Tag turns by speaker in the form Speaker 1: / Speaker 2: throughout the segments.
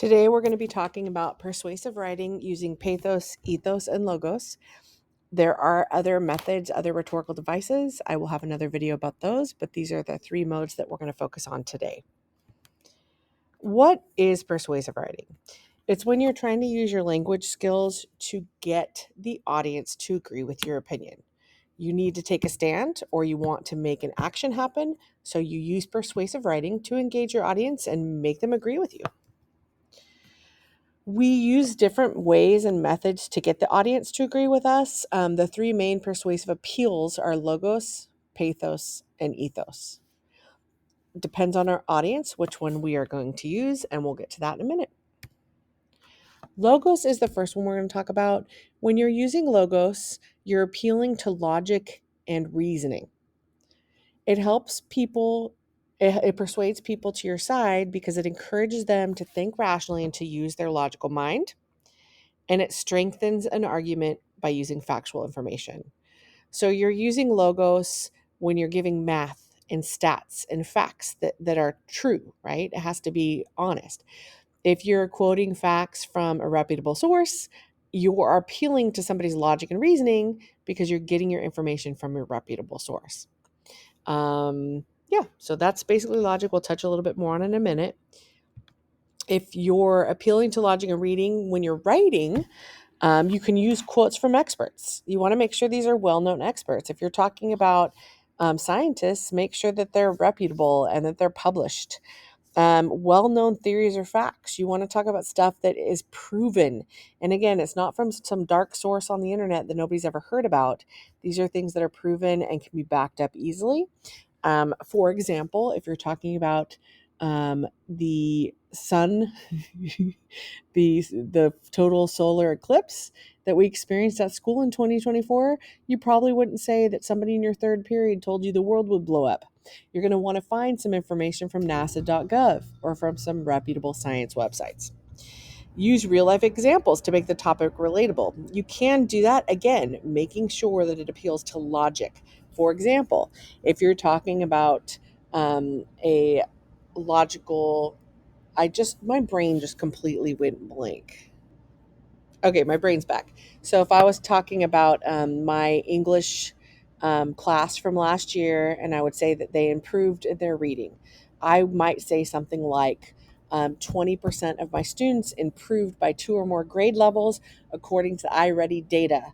Speaker 1: Today, we're going to be talking about persuasive writing using pathos, ethos, and logos. There are other methods, other rhetorical devices. I will have another video about those, but these are the three modes that we're going to focus on today. What is persuasive writing? It's when you're trying to use your language skills to get the audience to agree with your opinion. You need to take a stand or you want to make an action happen, so you use persuasive writing to engage your audience and make them agree with you. We use different ways and methods to get the audience to agree with us. The three main persuasive appeals are logos, pathos, and ethos. Depends on our audience which one we are going to use, and we'll get to that in a minute. Logos is the first one we're going to talk about. When you're using logos, you're appealing to logic and reasoning. It helps people, it persuades people to your side because it encourages them to think rationally and to use their logical mind. And it strengthens an argument by using factual information. So you're using logos when you're giving math and stats and facts that are true, right? It has to be honest. If you're quoting facts from a reputable source, you are appealing to somebody's logic and reasoning because you're getting your information from a reputable source. So that's basically logic. We'll touch a little bit more on in a minute. If you're appealing to logic and reading when you're writing, you can use quotes from experts. You want to make sure these are well-known experts. If you're talking about scientists, make sure that they're reputable and that they're published. Well-known theories or facts. You want to talk about stuff that is proven. And again, it's not from some dark source on the internet that nobody's ever heard about. These are things that are proven and can be backed up easily. For example, if you're talking about the sun, the total solar eclipse that we experienced at school in 2024, you probably wouldn't say that somebody in your third period told you the world would blow up. You're going to want to find some information from nasa.gov or from some reputable science websites. Use real life examples to make the topic relatable. You can do that, again, making sure that it appeals to logic. For example, if you're talking about a logical, my brain just completely went blank. Okay, my brain's back. So if I was talking about my English class from last year, and I would say that they improved in their reading, I might say something like 20% of my students improved by 2 or more grade levels according to iReady data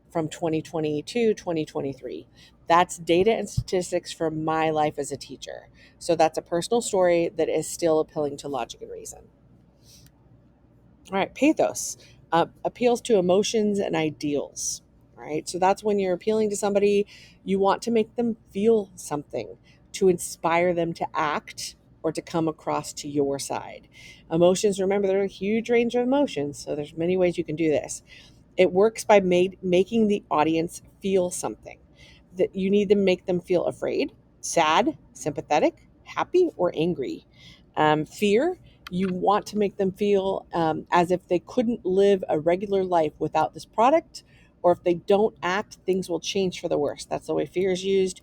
Speaker 1: from 2022, 2023. That's data and statistics from my life as a teacher. So that's a personal story that is still appealing to logic and reason. All right, pathos appeals to emotions and ideals. All right, so that's when you're appealing to somebody, you want to make them feel something to inspire them to act or to come across to your side. Emotions, remember, there are a huge range of emotions, so there's many ways you can do this. It works by making the audience feel something. That you need to make them feel afraid, sad, sympathetic, happy, or angry. Fear, you want to make them feel as if they couldn't live a regular life without this product, or if they don't act, things will change for the worse. That's the way fear is used.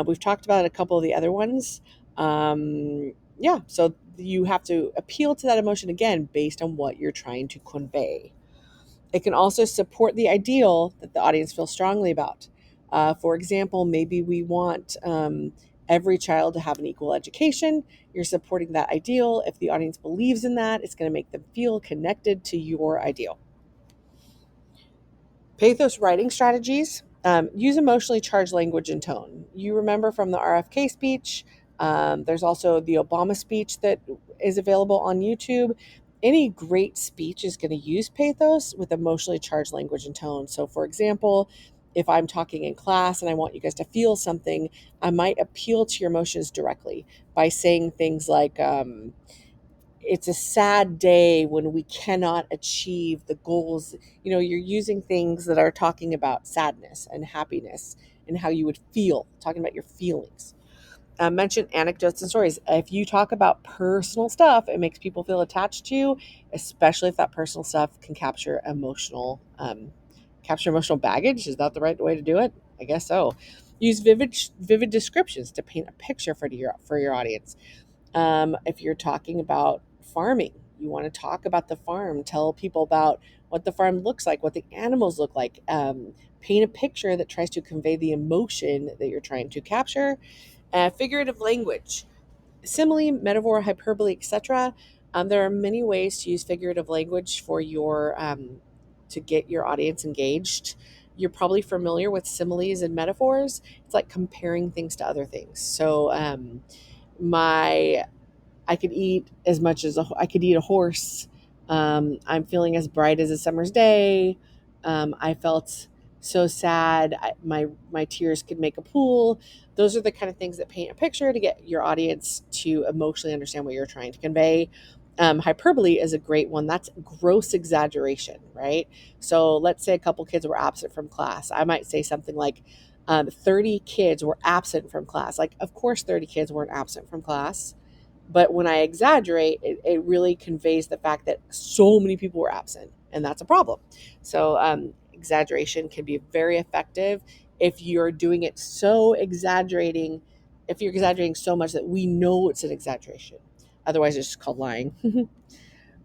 Speaker 1: We've talked about a couple of the other ones. So you have to appeal to that emotion again based on what you're trying to convey. It can also support the ideal that the audience feels strongly about. For example, maybe we want every child to have an equal education. You're supporting that ideal. If the audience believes in that, it's going to make them feel connected to your ideal. Pathos writing strategies. Use emotionally charged language and tone. You remember from the RFK speech. There's also the Obama speech that is available on YouTube. Any great speech is going to use pathos with emotionally charged language and tone. So, for example, if I'm talking in class and I want you guys to feel something, I might appeal to your emotions directly by saying things like, it's a sad day when we cannot achieve the goals. You're using things that are talking about sadness and happiness and how you would feel, talking about your feelings. Mention anecdotes and stories. If you talk about personal stuff, it makes people feel attached to you, especially if that personal stuff can capture emotional baggage. Is that the right way to do it? I guess so. Use vivid descriptions to paint a picture for your audience. If you're talking about farming, You want to talk about the farm, tell people about what the farm looks like, what the animals look like, paint a picture that tries to convey the emotion that you're trying to capture. Figurative language, simile, metaphor, hyperbole, etc. There are many ways to use figurative language for your to get your audience engaged. You're probably familiar with similes and metaphors. It's like comparing things to other things. So my I could eat as much as I could eat a horse. I'm feeling as bright as a summer's day. I felt so sad. My tears could make a pool. Those are the kind of things that paint a picture to get your audience to emotionally understand what you're trying to convey. Hyperbole is a great one. That's gross exaggeration, right? So let's say a couple kids were absent from class. I might say something like, 30 kids were absent from class. Like, of course, 30 kids weren't absent from class, but when I exaggerate, it really conveys the fact that so many people were absent, and that's a problem. So, exaggeration can be very effective if you're doing it so exaggerating, if you're exaggerating so much that we know it's an exaggeration. Otherwise, it's just called lying.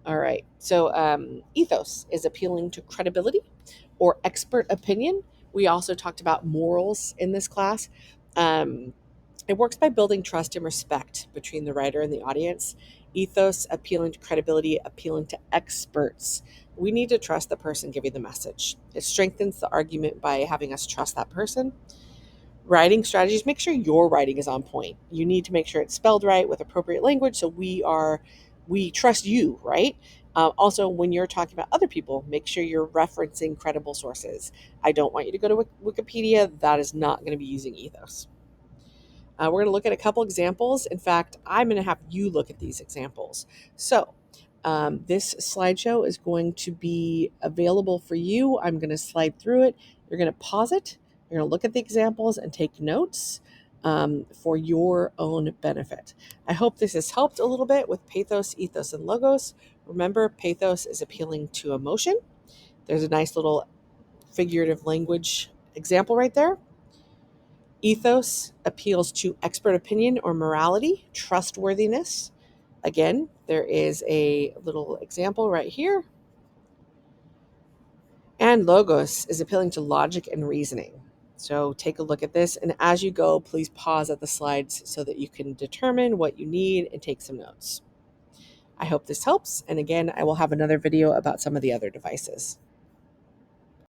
Speaker 1: All right. So, ethos is appealing to credibility or expert opinion. We also talked about morals in this class. Um, it works by building trust and respect between the writer and the audience. Ethos, appealing to credibility, appealing to experts. We need to trust the person giving the message. It strengthens the argument by having us trust that person. Writing strategies, make sure your writing is on point. You need to make sure it's spelled right with appropriate language so we trust you, right? Also, when you're talking about other people, make sure you're referencing credible sources. I don't want you to go to Wikipedia. That is not going to be using ethos. We're going to look at a couple examples. In fact, I'm going to have you look at these examples. So, this slideshow is going to be available for you. I'm going to slide through it. You're going to pause it. You're going to look at the examples and take notes for your own benefit. I hope this has helped a little bit with pathos, ethos, and logos. Remember, pathos is appealing to emotion. There's a nice little figurative language example right there. Ethos appeals to expert opinion or morality, trustworthiness. Again, there is a little example right here. And logos is appealing to logic and reasoning. So take a look at this. And as you go, please pause at the slides so that you can determine what you need and take some notes. I hope this helps. And again, I will have another video about some of the other devices.